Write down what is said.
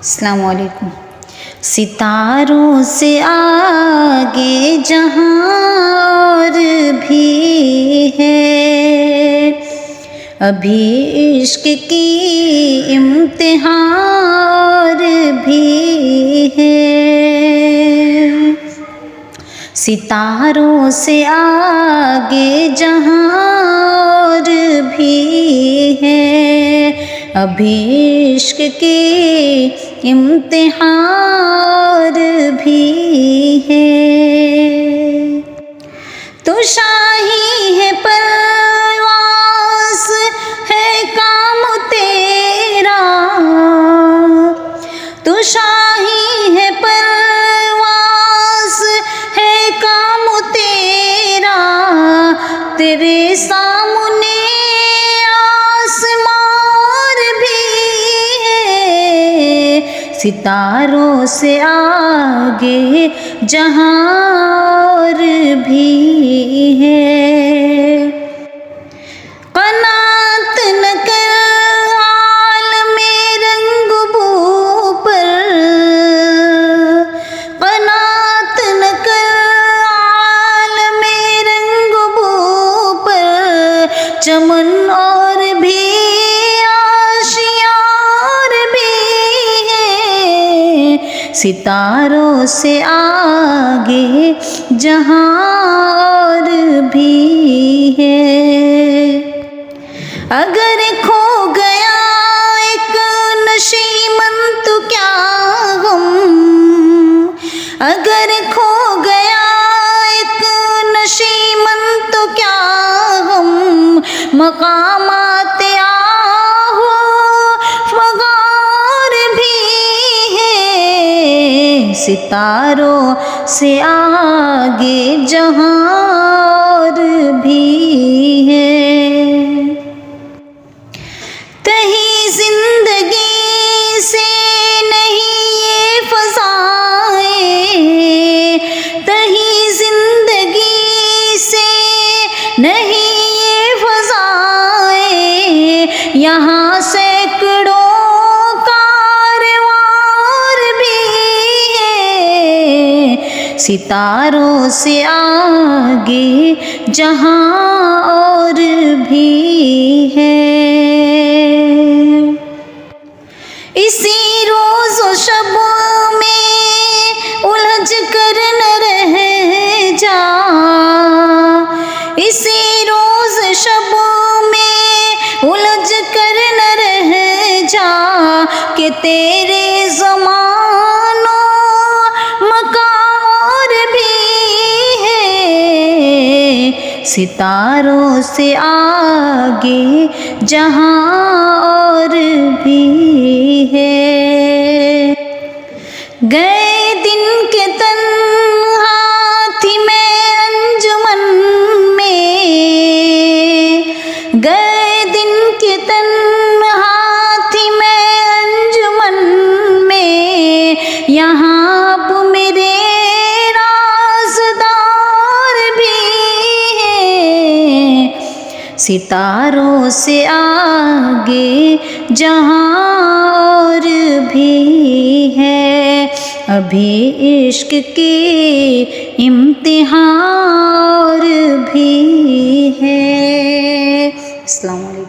अस्सलाम वालेकुम। सितारों से आगे जहाँ और भी है, अभी इश्क की इम्तिहान और भी है। सितारों से आगे जहाँ और भी है, अभी इश्क की इम्तिहान भी है। तो शाही है परवास है काम तेरा, तो शाही है परवास है काम तेरा, तेरे सामने सितारों से आगे जहाँ और भी है। क़नात न कर आलमे रंग बू पर, क़नात न कर आलमे रंग बू पर, चमन और भी सितारों से आगे जहाँ और भी है। अगर खो गया एक नशीमन तो क्या गम, अगर खो गया एक नशीमन तो क्या गम, मकामात आहो मगार भी है। सितारों से आगे जहाँ और भी है। तही जिंदगी से नहीं ये फज़ाएं, तही जिंदगी से नहीं ये फज़ाएं, यहाँ सैकड़ों सितारों से आगे जहाँ और भी है। इसी रोज़ व शब में उलझ कर न रह जा, इसी रोज़ शब में उलझ कर न रह जा, कि तेरे ज़मानों सितारों से आगे जहाँ और भी है। गए दिन के तन्हा थी मैं अंजुमन में, गए दिन के तन्हा थी मैं अंजुमन में, यहाँ अब मेरे सितारों से आगे जहाँ और भी है, अभी इश्क की इम्तिहान भी है। अस्सलाम वालेकुम।